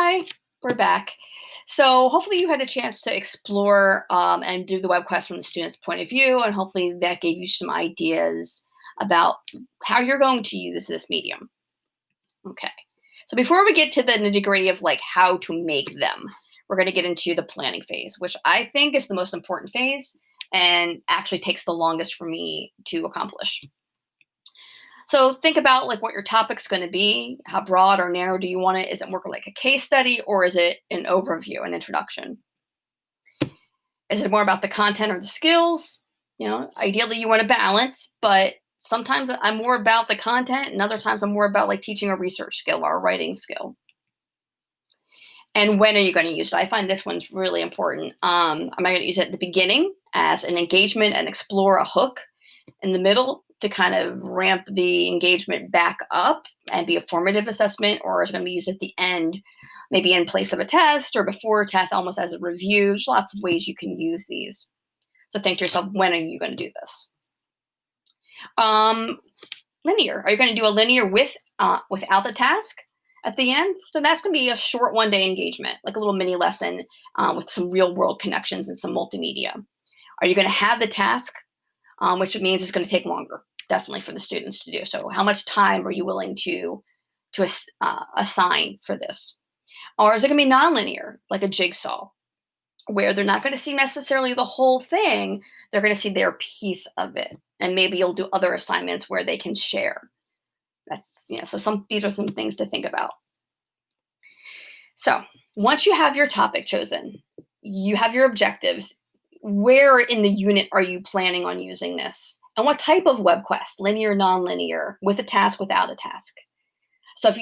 Hi, we're back. So hopefully you had a chance to explore and do the web quest from the student's point of view, and hopefully that gave you some ideas about how you're going to use this medium. Okay. So before we get to the nitty-gritty of like how to make them, we're going to get into the planning phase, which I think is the most important phase and actually takes the longest for me to accomplish. So think about like what your topic's going to be. How broad or narrow do you want it? Is it more like a case study or is it an overview, an introduction? Is it more about the content or the skills? Ideally you want to balance, but sometimes I'm more about the content and other times I'm more about like teaching a research skill or a writing skill. And when are you going to use it? I find this one's really important. Am I going to use it at the beginning as an engagement and explore a hook? In the middle to kind of ramp the engagement back up and be a formative assessment, or is it going to be used at the end, maybe in place of a test or before a test, almost as a review? There's lots of ways you can use these. So think to yourself, when are you going to do this? Linear. Are you going to do a linear without the task at the end? So that's going to be a short one-day engagement, like a little mini lesson with some real-world connections and some multimedia. Are you going to have the task? Which means it's going to take longer, definitely, for the students to do. So how much time are you willing to assign for this? Or is it going to be nonlinear, like a jigsaw, where they're not going to see necessarily the whole thing, they're going to see their piece of it. And maybe you'll do other assignments where they can share. So these are some things to think about. So once you have your topic chosen, you have your objectives, where in the unit are you planning on using this? And what type of web quest, linear, nonlinear, with a task, without a task? So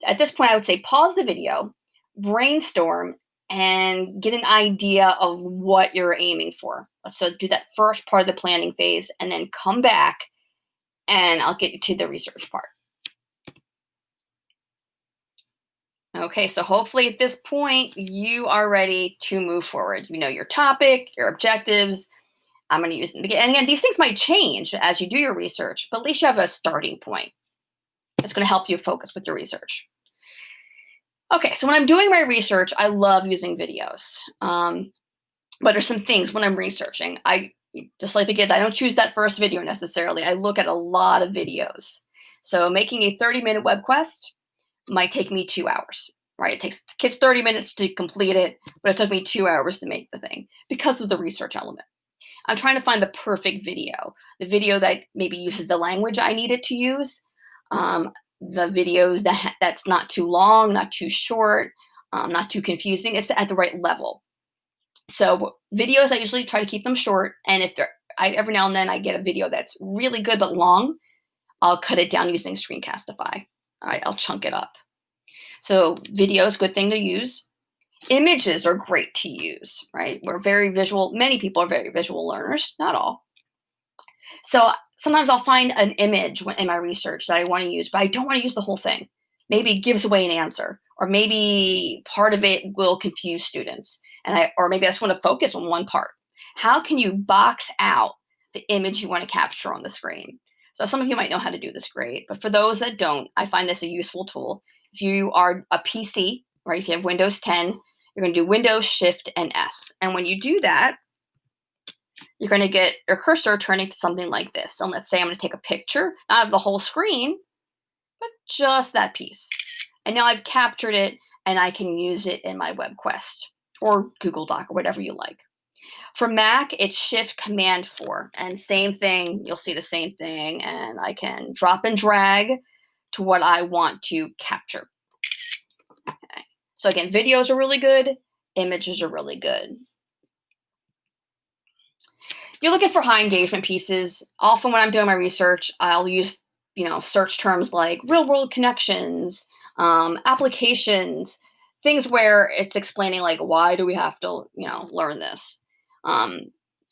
at this point, I would say pause the video, brainstorm, and get an idea of what you're aiming for. So do that first part of the planning phase and then come back and I'll get you to the research part. Okay, so hopefully at this point, you are ready to move forward. You know your topic, your objectives. I'm going to use them again. And again, these things might change as you do your research, but at least you have a starting point. It's going to help you focus with your research. Okay, so when I'm doing my research, I love using videos. But there's some things when I'm researching. Just like the kids, I don't choose that first video necessarily. I look at a lot of videos. So making a 30-minute web quest might take me 2 hours, right? It takes the kids 30 minutes to complete it, but it took me 2 hours to make the thing because of the research element. I'm trying to find the perfect video, the video that maybe uses the language I need it to use, the videos that's not too long, not too short, not too confusing. It's at the right level. So videos, I usually try to keep them short, and if every now and then I get a video that's really good but long, I'll cut it down using Screencastify. All right, I'll chunk it up. So video is a good thing to use. Images are great to use, right? We're very visual. Many people are very visual learners, not all. So sometimes I'll find an image in my research that I want to use, but I don't want to use the whole thing. Maybe it gives away an answer, or maybe part of it will confuse students, or maybe I just want to focus on one part. How can you box out the image you want to capture on the screen? So some of you might know how to do this great, but for those that don't, I find this a useful tool. If you are a PC, right, if you have Windows 10, you're going to do Windows, Shift, and S. And when you do that, you're going to get your cursor turning to something like this. And let's say I'm going to take a picture, not of the whole screen, but just that piece. And now I've captured it, and I can use it in my web quest or Google Doc or whatever you like. For Mac, it's Shift-Command-4, and same thing, you'll see the same thing, and I can drop and drag to what I want to capture. Okay. So again, videos are really good, images are really good. You're looking for high engagement pieces. Often when I'm doing my research, I'll use search terms like real-world connections, applications, things where it's explaining like why do we have to learn this.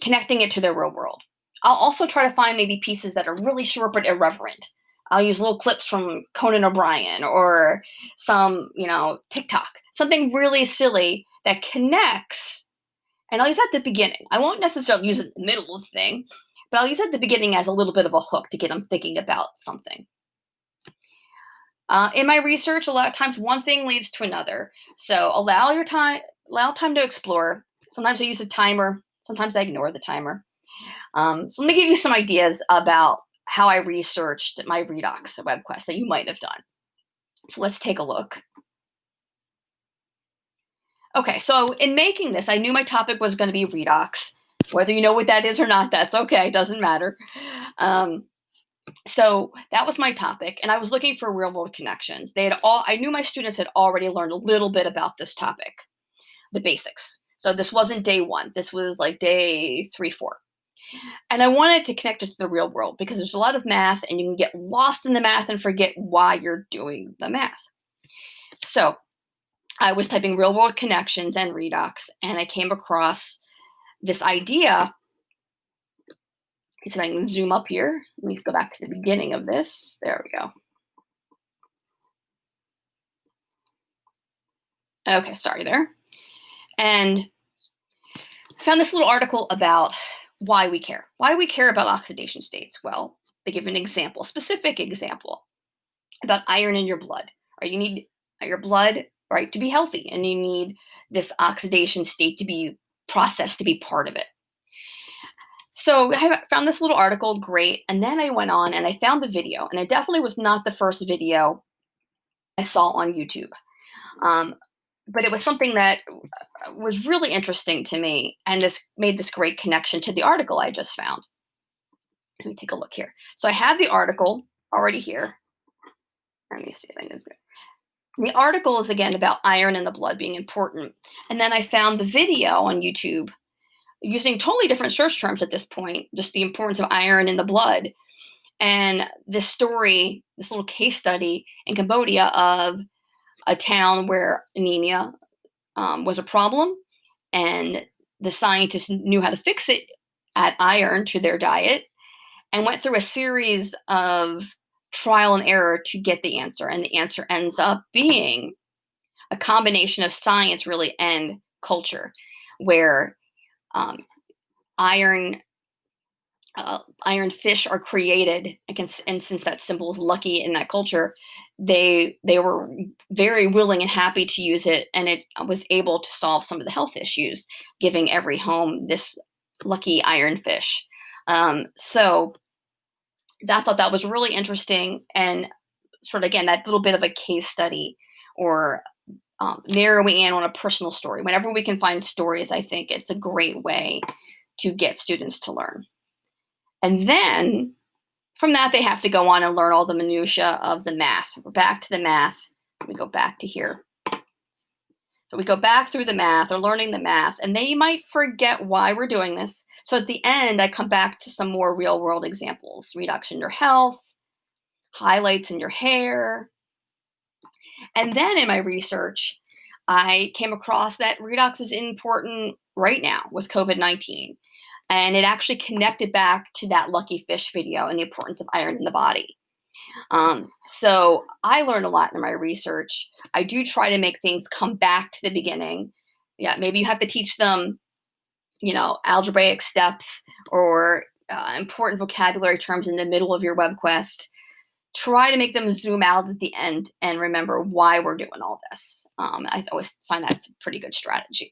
Connecting it to their real world. I'll also try to find maybe pieces that are really short but irreverent. I'll use little clips from Conan O'Brien or some, TikTok, something really silly that connects. And I'll use that at the beginning. I won't necessarily use it in the middle of the thing, but I'll use it at the beginning as a little bit of a hook to get them thinking about something. In my research, a lot of times one thing leads to another. So allow time to explore. Sometimes I use a timer. Sometimes I ignore the timer. So let me give you some ideas about how I researched my redox web quest that you might have done. So let's take a look. Okay, so in making this, I knew my topic was going to be redox. Whether you know what that is or not, that's okay. Doesn't matter. Um, so that was my topic, and I was looking for real world connections. I knew my students had already learned a little bit about this topic, the basics. So this wasn't day one. This was like day three, four. And I wanted to connect it to the real world because there's a lot of math, and you can get lost in the math and forget why you're doing the math. So I was typing real world connections and redox, and I came across this idea. So I can zoom up here. Let me go back to the beginning of this. There we go. Okay, sorry there. And I found this little article about why we care. Why do we care about oxidation states? Well, they give an example, a specific example about iron in your blood. Right? You need your blood, right, to be healthy, and you need this oxidation state to be processed to be part of it. So I found this little article, great, and then I went on and I found the video, and it definitely was not the first video I saw on YouTube. Um, but it was something that was really interesting to me, and this made this great connection to the article I just found. Let me take a look here. So I have the article already here. Let me see if I can. The article is again about iron in the blood being important, and then I found the video on YouTube using totally different search terms at this point, just the importance of iron in the blood, and this story, this little case study in Cambodia of a town where anemia was a problem, and the scientists knew how to fix it, add iron to their diet, and went through a series of trial and error to get the answer. And the answer ends up being a combination of science, really, and culture, where um, iron iron fish are created, and since that symbol is lucky in that culture, they were very willing and happy to use it, and it was able to solve some of the health issues, giving every home this lucky iron fish. So I thought that was really interesting, and sort of again that little bit of a case study, or narrowing in on a personal story. Whenever we can find stories, I think it's a great way to get students to learn. And then from that, they have to go on and learn all the minutia of the math. We're back to the math. We go back to here. So we go back through the math, or learning the math, and they might forget why we're doing this. So at the end, I come back to some more real world examples: redox in your health, highlights in your hair. And then in my research, I came across that redox is important right now with COVID-19. And it actually connected back to that lucky fish video and the importance of iron in the body. So I learned a lot in my research. I do try to make things come back to the beginning. Yeah, maybe you have to teach them, algebraic steps, or important vocabulary terms in the middle of your web quest. Try to make them zoom out at the end and remember why we're doing all this. I always find that's a pretty good strategy.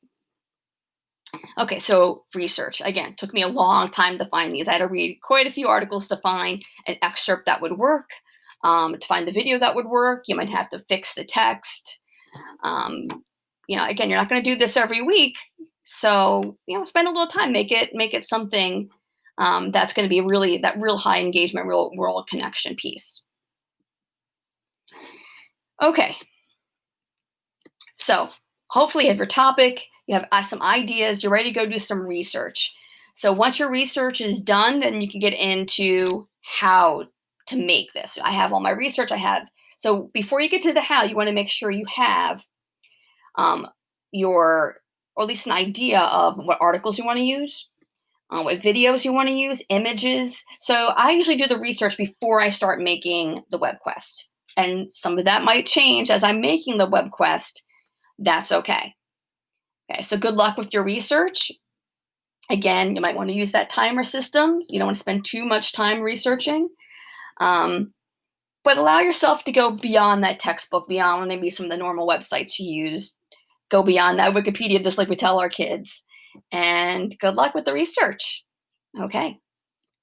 Okay, so research. Again, took me a long time to find these. I had to read quite a few articles to find an excerpt that would work. To find the video that would work, you might have to fix the text. Um, again, you're not going to do this every week, so spend a little time. Make it something that's going to be really that real high engagement, real world connection piece. Okay, so hopefully you have your topic, you have some ideas, you're ready to go do some research. So once your research is done, then you can get into how to make this. I have all my research. So before you get to the how, you want to make sure you have or at least an idea of what articles you want to use, what videos you want to use, images. So I usually do the research before I start making the web quest. And some of that might change as I'm making the web quest. That's okay. Okay, so good luck with your research. Again, you might want to use that timer system. You don't want to spend too much time researching. But allow yourself to go beyond that textbook, beyond maybe some of the normal websites you use. Go beyond that Wikipedia, just like we tell our kids. And good luck with the research. Okay.